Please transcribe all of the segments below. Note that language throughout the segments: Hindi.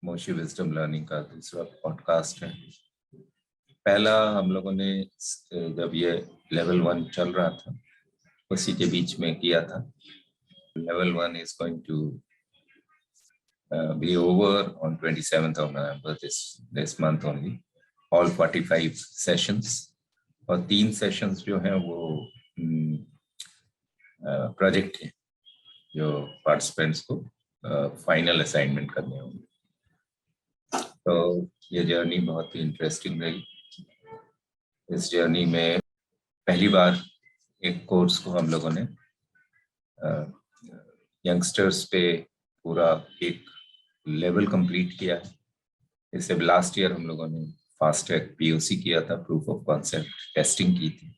मोशी विजडम लर्निंग का दूसरा पॉडकास्ट है। पहला हम लोगों ने जब ये लेवल 1 चल रहा था उसी के बीच में किया था। Level 1 is going to be over on 27th of November this month only, all 45 sessions, और 3 सेशंस जो हैं वो प्रोजेक्ट है जो पार्टिसिपेंट्स को फाइनल असाइनमेंट करने होंगे। तो ये जर्नी बहुत ही इंटरेस्टिंग रही। इस जर्नी में पहली बार एक कोर्स को हम लोगों ने यंगस्टर्स पे पूरा एक लेवल कंप्लीट किया है। इससे लास्ट ईयर हम लोगों ने फास्टैग पीओसी किया था, प्रूफ ऑफ कॉन्सेप्ट टेस्टिंग की थी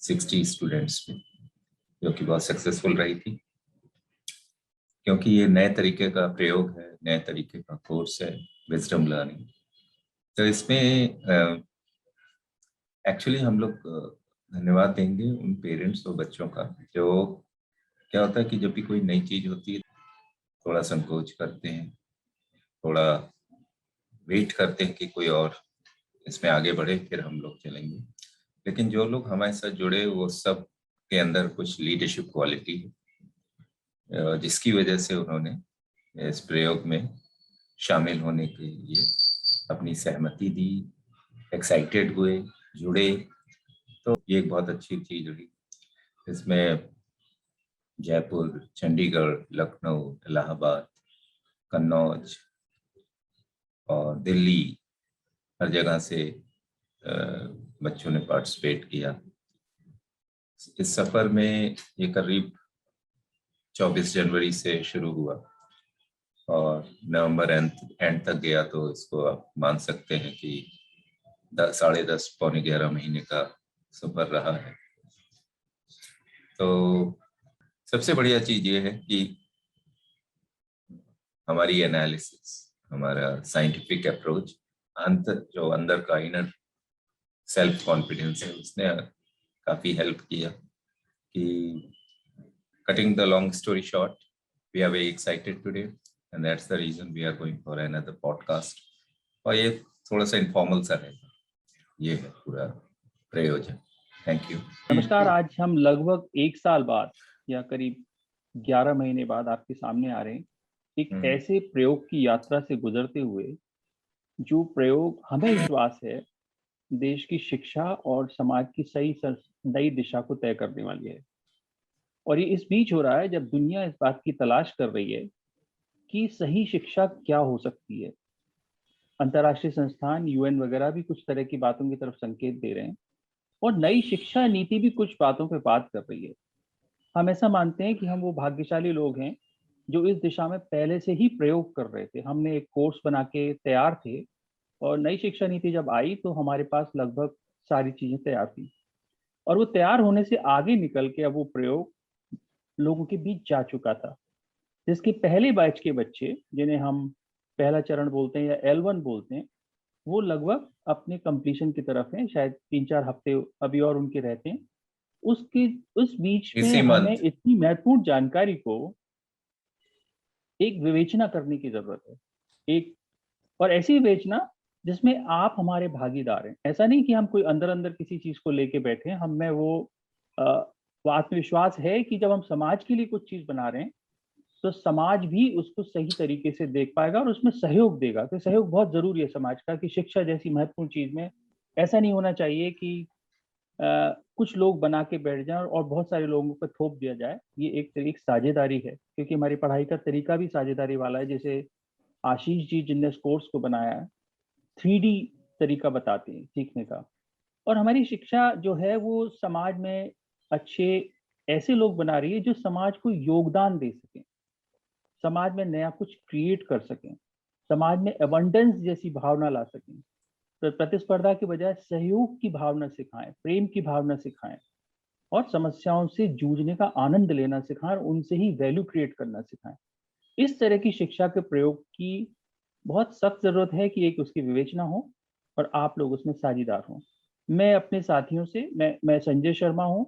60 स्टूडेंट्स में, जो कि बहुत सक्सेसफुल रही थी। क्योंकि ये नए तरीके का प्रयोग है, नए तरीके का कोर्स है विजडम लर्निंग, तो इसमें एक्चुअली हम लोग धन्यवाद देंगे उन पेरेंट्स और बच्चों का जो, क्या होता है कि जब भी कोई नई चीज होती है थोड़ा संकोच करते हैं, थोड़ा वेट करते हैं कि कोई और इसमें आगे बढ़े फिर हम लोग चलेंगे। लेकिन जो लोग हमारे साथ जुड़े वो सब के अंदर कुछ लीडरशिप क्वालिटी है, जिसकी वजह से उन्होंने इस प्रयोग में शामिल होने के लिए अपनी सहमति दी, एक्साइटेड हुए, जुड़े। तो ये एक बहुत अच्छी चीज रही। इसमें जयपुर, चंडीगढ़, लखनऊ, इलाहाबाद, कन्नौज और दिल्ली, हर जगह से बच्चों ने पार्टिसिपेट किया। इस सफर में ये करीब 24 जनवरी से शुरू हुआ और नवंबर एंड तक गया, तो इसको आप मान सकते हैं कि 10, 10:30, पौने 11 महीने का सफर रहा है। तो सबसे बढ़िया चीज ये है कि हमारी एनालिसिस, हमारा साइंटिफिक अप्रोच, जो अंदर का इनर सेल्फ कॉन्फिडेंस है उसने काफी हेल्प किया कि cutting the long story short, we are very excited today and that's the reason we are going for another podcast। और ये थोड़ा सा इनफॉर्मल सा रहेगा, ये है पूरा प्रयोजन। Thank you. नमस्कार। आज हम लगभग 1 साल बाद या करीब 11 महीने बाद आपके सामने आ रहे हैं एक ऐसे प्रयोग की यात्रा से गुजरते हुए जो प्रयोग हमें विश्वास है देश की शिक्षा और समाज की सही नई दिशा को तय करने वाली है। और ये इस बीच हो रहा है जब दुनिया इस बात की तलाश कर रही है कि सही शिक्षा क्या हो सकती है। अंतर्राष्ट्रीय संस्थान, यूएन वगैरह भी कुछ तरह की बातों की तरफ संकेत दे रहे हैं और नई शिक्षा नीति भी कुछ बातों पे बात कर रही है। हम ऐसा मानते हैं कि हम वो भाग्यशाली लोग हैं जो इस दिशा में पहले से ही प्रयोग कर रहे थे। हमने एक कोर्स बना के तैयार थे और नई शिक्षा नीति जब आई तो हमारे पास लगभग सारी चीजें तैयार थी और वो तैयार होने से आगे निकल के अब वो प्रयोग लोगों के बीच जा चुका था, जिसके पहले बैच के बच्चे, जिन्हें हम पहला चरण बोलते हैं या L1 बोलते हैं, वो लगभग अपने कंप्लीशन की तरफ हैं। शायद 3-4 हफ्ते अभी और उनके रहते हैं। उसके उस बीच में हमें इतनी महत्वपूर्ण जानकारी को एक विवेचना करने की जरूरत है, एक और ऐसी विवेचना जिसमें आप हमारे भागीदार हैं। ऐसा नहीं कि हम कोई अंदर अंदर किसी चीज को लेके बैठे हैं। हम में वो आत्मविश्वास है कि जब हम समाज के लिए कुछ चीज बना रहे हैं तो समाज भी उसको सही तरीके से देख पाएगा और उसमें सहयोग देगा। तो सहयोग बहुत जरूरी है समाज का, कि शिक्षा जैसी महत्वपूर्ण चीज में ऐसा नहीं होना चाहिए कि कुछ लोग बना के बैठ जाएं और बहुत सारे लोगों को थोप दिया जाए। ये एक साझेदारी है, क्योंकि हमारी पढ़ाई का तरीका भी साझेदारी वाला है। जैसे आशीष जी जिनने इस कोर्स को बनाया है, 3D तरीका बताते हैं सीखने का। और हमारी शिक्षा जो है वो समाज में अच्छे ऐसे लोग बना रही है जो समाज को योगदान दे सकें, समाज में नया कुछ क्रिएट कर सकें, समाज में एबंडेंस जैसी भावना ला सकें। तो प्रतिस्पर्धा के बजाय सहयोग की भावना सिखाएं, प्रेम की भावना सिखाएं और समस्याओं से जूझने का आनंद लेना सिखाएं और उनसे ही वैल्यू क्रिएट करना सिखाएं। इस तरह की शिक्षा के प्रयोग की बहुत सख्त जरूरत है कि एक उसकी विवेचना हो और आप लोग उसमें साझीदार हों। मैं अपने साथियों से, मैं संजय शर्मा हूं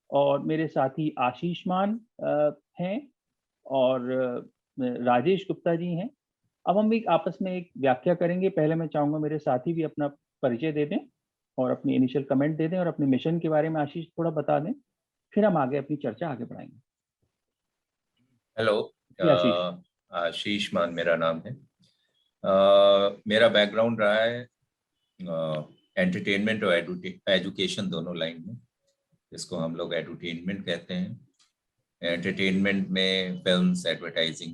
और मेरे साथी आशीष मान हैं और राजेश गुप्ता जी हैं अब हम एक आपस में एक व्याख्या करेंगे। पहले मैं चाहूंगा मेरे साथी भी अपना परिचय दे दें और अपनी इनिशियल कमेंट दे दें और अपने मिशन के बारे में आशीष थोड़ा बता दें, फिर हम आगे अपनी चर्चा आगे बढ़ाएंगे। हेलो, जी आशीष। आशीष मान मेरा नाम है। मेरा बैकग्राउंड रहा है एंटरटेनमेंट और एजुकेशन दोनों लाइन में, जिसको हम लोग एडुटेनमेंट कहते हैं। एंटरटेनमेंट में फिल्म्स, एडवर्टाइजिंग,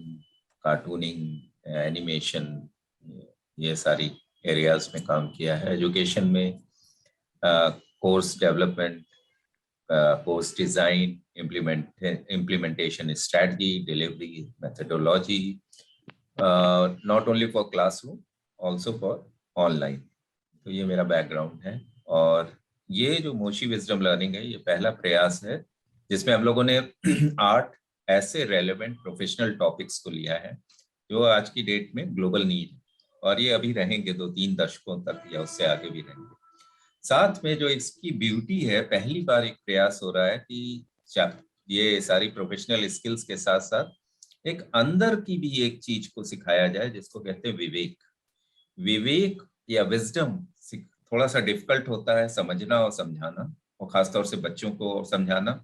कार्टूनिंग, एनिमेशन, ये सारी एरियाज में काम किया है। एजुकेशन में course development, course design, implementation strategy, delivery methodology, not only for classroom, also for online. तो ये मेरा बैकग्राउंड है। और ये जो मोशी विजडम लर्निंग है, ये पहला प्रयास है जिसमें हम लोगों ने 8 ऐसे रेलेवेंट प्रोफेशनल टॉपिक्स को लिया है जो आज की डेट में ग्लोबल नीड है, और ये अभी रहेंगे 2-3 दशकों तक या उससे आगे भी रहेंगे। साथ में जो इसकी ब्यूटी है, पहली बार एक प्रयास हो रहा है कि ये सारी प्रोफेशनल स्किल्स के साथ साथ एक अंदर की भी एक चीज को सिखाया जाए, जिसको कहते हैं विवेक। विवेक या विजडम थोड़ा सा डिफिकल्ट होता है समझना और समझाना, और खासतौर से बच्चों को समझाना।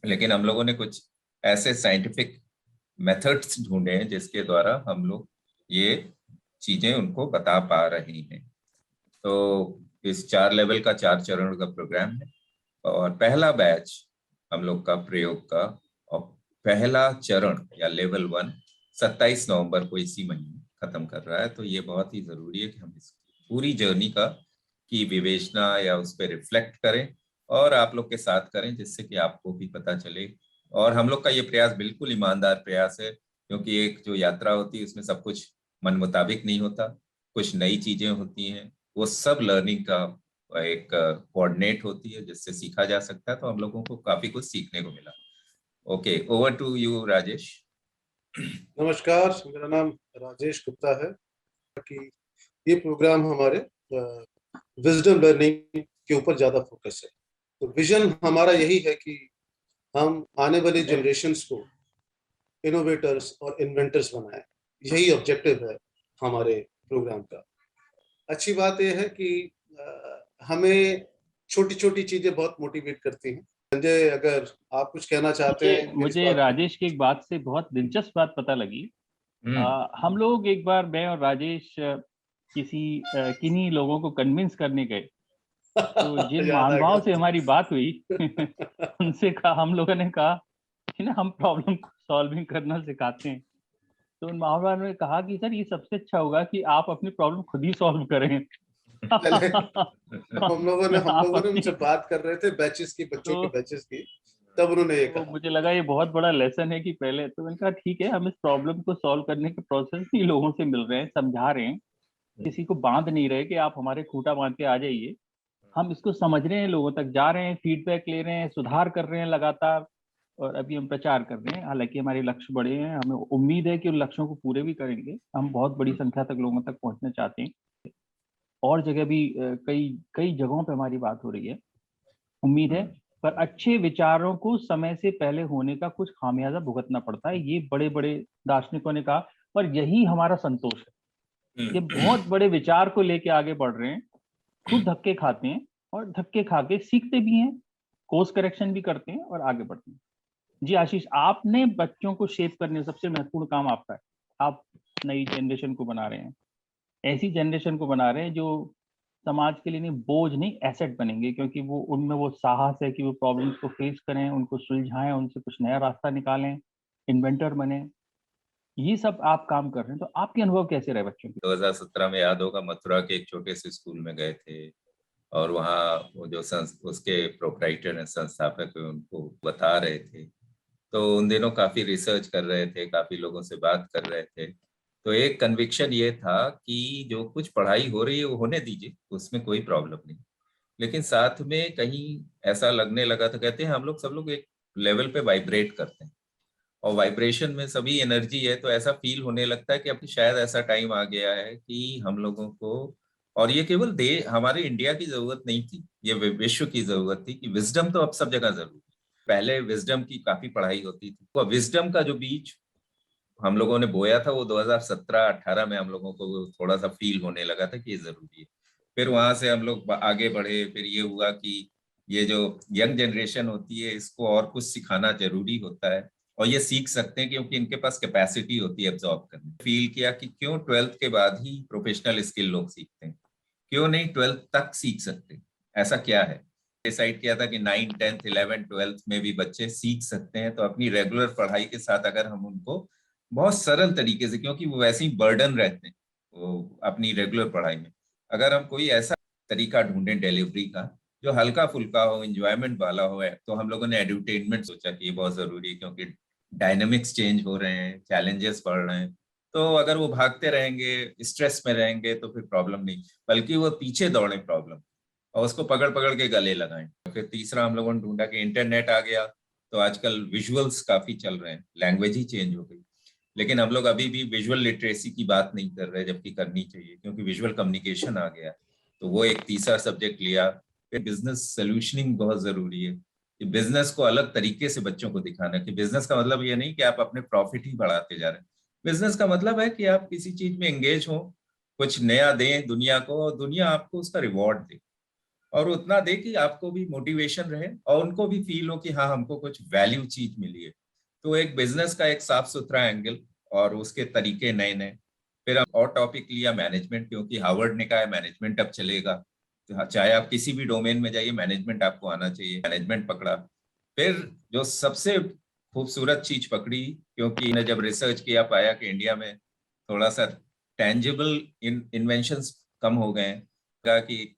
लेकिन हम लोगों ने कुछ ऐसे साइंटिफिक मेथड्स ढूंढे हैं जिसके द्वारा हम लोग ये चीजें उनको बता पा रहे हैं। तो इस 4 लेवल का 4 चरण का प्रोग्राम है, और पहला बैच हम लोग का प्रयोग का, और पहला चरण या लेवल 1 27 नवंबर को इसी महीने खत्म कर रहा है। तो ये बहुत ही जरूरी है कि हम इस पूरी जर्नी का की विवेचना या उस पर रिफ्लेक्ट करें और आप लोग के साथ करें, जिससे कि आपको भी पता चले। और हम लोग का ये प्रयास बिल्कुल ईमानदार प्रयास है, क्योंकि एक जो यात्रा होती है उसमें सब कुछ मन मुताबिक नहीं होता, कुछ नई चीजें होती हैं। वो सब लर्निंग का एक कोऑर्डिनेट होती है जिससे सीखा जा सकता है। तो हम लोगों को काफी कुछ सीखने को मिला। Okay, over to you Rajesh. नमस्कार, मेरा नाम राजेश गुप्ता है। कि ये प्रोग्राम हमारे विजडम लर्निंग के ऊपर ज्यादा फोकस है। तो विजन हमारा यही है कि हम आने वाली जनरेशन्स को इनोवेटर्स और इन्वेंटर्स बनाएं। यही ऑब्जेक्टिव है हमारे प्रोग्राम का। अच्छी बात यह है कि हमें छोटी छोटी चीजें बहुत मोटिवेट करती हैं। संजय, अगर आप कुछ कहना चाहते हैं इस मुझे बात राजेश की एक बात से बहुत दिलचस्प बात पता लगी। हम लोग एक बार, मैं और राजेश, किन्हीं लोगों को कन्विंस करने गए। तो जिन याद आ महानुभाव से गया। हमारी बात हुई उनसे कहा, हम लोगों ने कहा कि ना हम प्रॉब्लम सॉल्विंग करना सिखाते हैं। तो उन महानुभाव ने कहा कि सर ये सबसे अच्छा होगा कि आप अपनी प्रॉब्लम खुद ही सॉल्व करें। पहले हम लोगों आप ने अपनी उनसे बात कर रहे थे बैचेस की, बच्चों के तो बैचेस की, तब उन्होंने ये तो कहा। मुझे लगा ये बहुत बड़ा लेसन है कि पहले तो मैंने कहा ठीक है, हम इस प्रॉब्लम को सॉल्व करने के प्रोसेस ही लोगों से मिल रहे हैं, समझा रहे हैं, किसी को बांध नहीं रहे कि आप हमारे खूंटा बांध के आ जाइए। हम इसको समझ रहे हैं, लोगों तक जा रहे हैं, फीडबैक ले रहे हैं, सुधार कर रहे हैं लगातार, और अभी हम प्रचार कर रहे हैं। हालांकि हमारे लक्ष्य बड़े हैं, हमें उम्मीद है कि उन लक्ष्यों को पूरे भी करेंगे। हम बहुत बड़ी संख्या तक लोगों तक पहुंचना चाहते हैं। और जगह भी कई कई जगहों पे हमारी बात हो रही है, उम्मीद है। पर अच्छे विचारों को समय से पहले होने का कुछ खामियाजा भुगतना पड़ता है, ये बड़े बड़े दार्शनिकों ने कहा। और यही हमारा संतोष है, ये बहुत बड़े विचार को लेके आगे बढ़ रहे हैं, खूब धक्के खाते हैं और धक्के खा के सीखते भी हैं, कोर्स करेक्शन भी करते हैं और आगे बढ़ते हैं। जी आशीष, आपने बच्चों को शेप करने सबसे महत्वपूर्ण काम आपका है। आप नई जनरेशन को बना रहे हैं, ऐसी जनरेशन को बना रहे हैं जो समाज के लिए नहीं बोझ नहीं एसेट बनेंगे, क्योंकि वो उनमें वो साहस है कि वो प्रॉब्लम्स को फेस करें, उनको सुलझाएं, उनसे कुछ नया रास्ता निकालें, इन्वेंटर बने। ये सब आप काम कर रहे हैं, तो आपके अनुभव कैसे रहे बच्चों के? 2017 में याद होगा, मथुरा के एक छोटे से स्कूल में गए थे, और वहाँ वो जो उसके प्रोप्राइटर हैं, संस्थापक हैं, उनको बता रहे थे। तो उन दिनों काफी रिसर्च कर रहे थे, काफी लोगों से बात कर रहे थे। तो एक कन्विक्शन ये था कि जो कुछ पढ़ाई हो रही है वो होने दीजिए, उसमें कोई प्रॉब्लम नहीं। लेकिन साथ में कहीं ऐसा लगने लगा, तो कहते हैं हम लोग सब लोग एक लेवल पे वाइब्रेट करते हैं, और वाइब्रेशन में सभी एनर्जी है। तो ऐसा फील होने लगता है कि अब शायद ऐसा टाइम आ गया है कि हम लोगों को, और ये केवल हमारे इंडिया की जरूरत नहीं थी, ये विश्व की जरूरत थी कि विजडम तो अब सब जगह जरूरी है। पहले विजडम की काफी पढ़ाई होती थी, तो विजडम का जो बीज हम लोगों ने बोया था वो 2017-18 में हम लोगों को थोड़ा सा फील होने लगा था कि ये जरूरी है। फिर वहां से हम लोग आगे बढ़े, फिर ये हुआ कि ये जो यंग जनरेशन होती है इसको और कुछ सिखाना जरूरी होता है, और ये सीख सकते हैं क्योंकि इनके पास कैपेसिटी होती है एब्जॉर्ब करने। फील किया कि क्यों 12th के बाद ही प्रोफेशनल स्किल लोग सीखते हैं, क्यों नहीं 12th तक सीख सकते, ऐसा क्या है। डिसाइड किया था कि 9, 10th, 11th, 12th में भी बच्चे सीख सकते हैं, तो अपनी रेगुलर पढ़ाई के साथ अगर हम उनको बहुत सरल तरीके से, क्योंकि वो वैसे ही बर्डन रहते हैं वो अपनी रेगुलर पढ़ाई में, अगर हम कोई ऐसा तरीका ढूंढें डिलीवरी का जो हल्का फुल्का हो, इंजॉयमेंट वाला हो, तो हम लोगों ने एडुटेनमेंट सोचा कि ये बहुत जरूरी है, क्योंकि डायनेमिक्स चेंज हो रहे हैं, चैलेंजेस बढ़ रहे हैं। तो अगर वो भागते रहेंगे, स्ट्रेस में रहेंगे, तो फिर प्रॉब्लम नहीं, बल्कि वो पीछे दौड़े प्रॉब्लम, और उसको पकड़ पकड़ के गले लगाएं। फिर तीसरा हम लोगों ने ढूंढा कि इंटरनेट आ गया, तो आजकल विजुअल्स काफी चल रहे हैं, लैंग्वेज ही चेंज हो गई, लेकिन हम लोग अभी भी विजुअल लिटरेसी की बात नहीं कर रहे, जबकि करनी चाहिए, क्योंकि विजुअल कम्युनिकेशन आ गया। तो वो एक तीसरा सब्जेक्ट लिया। फिर बिजनेस सोल्यूशनिंग बहुत जरूरी है, कि बिजनेस को अलग तरीके से बच्चों को दिखाना, कि बिजनेस का मतलब ये नहीं कि आप अपने प्रॉफिट ही बढ़ाते जा रहे हैं। बिजनेस का मतलब है कि आप किसी चीज में एंगेज हो, कुछ नया दें दुनिया को, और दुनिया आपको उसका रिवॉर्ड दे, और उतना दे कि आपको भी मोटिवेशन रहे और उनको भी फील हो कि हाँ हमको कुछ वैल्यू चीज मिली है। तो एक बिजनेस का एक साफ सुथरा एंगल और उसके तरीके नए नए। फिर हम और टॉपिक लिया मैनेजमेंट, क्योंकि हार्वर्ड ने कहा है मैनेजमेंट अब चलेगा, तो चाहे आप किसी भी डोमेन में जाइए मैनेजमेंट आपको आना चाहिए, मैनेजमेंट पकड़ा। फिर जो सबसे खूबसूरत चीज पकड़ी, क्योंकि इन्हें जब रिसर्च किया पाया कि इंडिया में थोड़ा सा टेंजिबल इन्वेंशंस कम हो गए हैं, कहा कि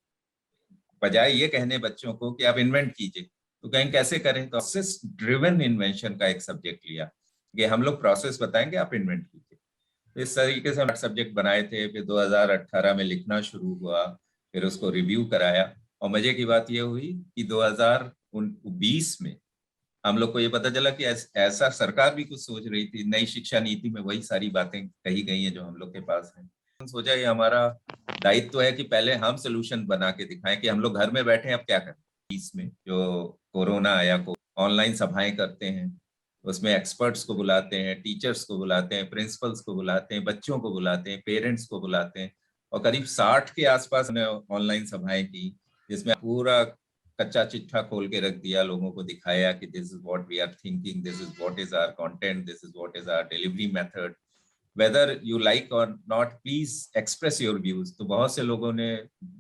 बजाय ये कहने बच्चों को कि आप इन्वेंट कीजिए, तो कहीं कैसे करें, तो प्रोसेस ड्रिवन इन्वेंशन का एक सब्जेक्ट लिया कि हम लोग प्रोसेस बताएंगे, आप इन्वेंट कीजिए। तो इस तरीके से 8 सब्जेक्ट बनाए थे। फिर 2018 में लिखना शुरू हुआ, फिर उसको रिव्यू कराया, और मजे की बात यह हुई कि 2020 में हम लोग को ये पता चला कि ऐसा सरकार भी कुछ सोच रही थी, नई शिक्षा नीति में वही सारी बातें कही गई हैं जो हम लोग के पास हैं। सोचा ये हमारा दायित्व है कि पहले हम सोल्यूशन बना के दिखाएं कि हम लोग घर में बैठे हैं, अब क्या करें। इसमें जो कोरोना आया को ऑनलाइन सभाएं करते हैं, उसमें एक्सपर्ट्स को बुलाते हैं, टीचर्स को बुलाते हैं, प्रिंसिपल्स को बुलाते हैं, बच्चों को बुलाते हैं, पेरेंट्स को बुलाते हैं, और करीब 60 के आसपास हमने ऑनलाइन सभाएं की, जिसमें पूरा कच्चा चिट्ठा खोल के रख दिया, लोगों को दिखाया कि this is what we are thinking, this is what is our content, this is what is our delivery method, whether you like or not, please express your views. तो बहुत से लोगों ने,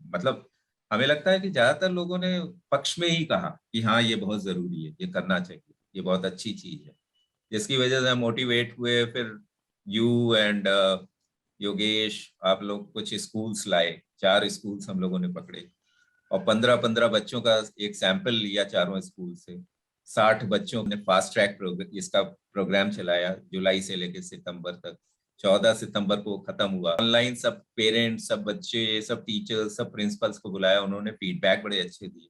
मतलब हमें लगता है कि ज्यादातर लोगों ने पक्ष में ही कहा कि हाँ ये बहुत जरूरी है, ये करना चाहिए, ये बहुत अच्छी चीज है, जिसकी वजह से मोटिवेट हुए। फिर यू एंड योगेश, आप लोग कुछ स्कूल्स लाए, 4 स्कूल्स हम लोगों ने पकड़े, और 15-15 बच्चों का एक सैंपल लिया चारों स्कूल से। 60 बच्चों ने फास्ट ट्रैक इसका प्रोग्राम चलाया, जुलाई से लेकर सितंबर तक। 14 सितंबर को खत्म हुआ। ऑनलाइन सब पेरेंट्स, सब बच्चे, सब टीचर्स, सब प्रिंसिपल्स को बुलाया, उन्होंने फीडबैक बड़े अच्छे दिए,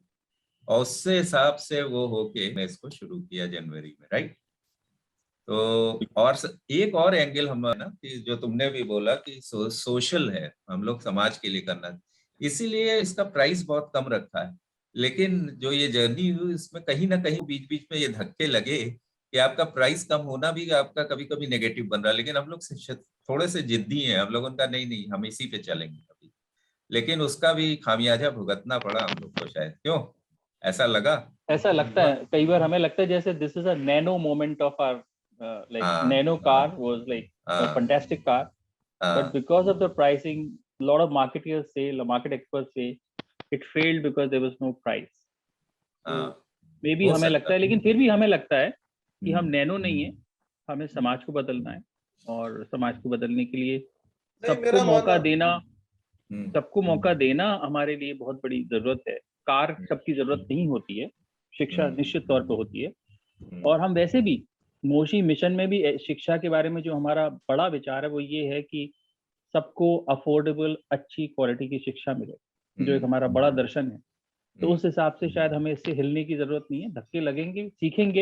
और उससे हिसाब से वो होके मैं इसको शुरू किया जनवरी में, राइट। तो और एक और एंगल हम ना, कि जो तुमने भी बोला कि सोशल है, हम लोग समाज के लिए करना, इसीलिए इसका प्राइस बहुत कम रखा है। लेकिन जो ये जर्नी हुई इसमें कहीं ना कहीं बीच बीच में ये धक्के लगे कि आपका प्राइस कम होना भी आपका कभी कभी नेगेटिव बन रहा है, लेकिन हम लोग थोड़े से जिद्दी हैं, हम लोग उनका नहीं नहीं हम इसी पे चलेंगे अभी, लेकिन उसका भी खामियाजा भुगतना पड़ा हम लोग को शायद। क्यों ऐसा लगा? ऐसा लगता है कई बार, हमें लगता है जैसे this is a nano moment of hour, like हाँ nano हाँ car was like a हाँ fantastic car, but हाँ because of the pricing, a lot of marketers say, market experts say it failed because there was no price. तो हाँ, मे बी हो हमें सकता लगता है, लेकिन फिर भी हमें लगता है कि हम है। नैनो नहीं है, हमें समाज को बदलना है, और समाज को बदलने के लिए नहीं, सबको मेरा मौका मानना, देना, हम्म, सबको मौका देना हमारे लिए बहुत बड़ी जरूरत है। कार सबकी जरूरत नहीं होती है, शिक्षा निश्चित तौर पर होती है। और हम वैसे भी मोशी मिशन में भी शिक्षा के बारे में जो हमारा बड़ा विचार है वो ये है कि सबको अफोर्डेबल अच्छी क्वालिटी की शिक्षा मिले, जो एक हमारा बड़ा दर्शन है। तो उस हिसाब से शायद हमें इससे हिलने की जरूरत नहीं है, धक्के लगेंगे, सीखेंगे,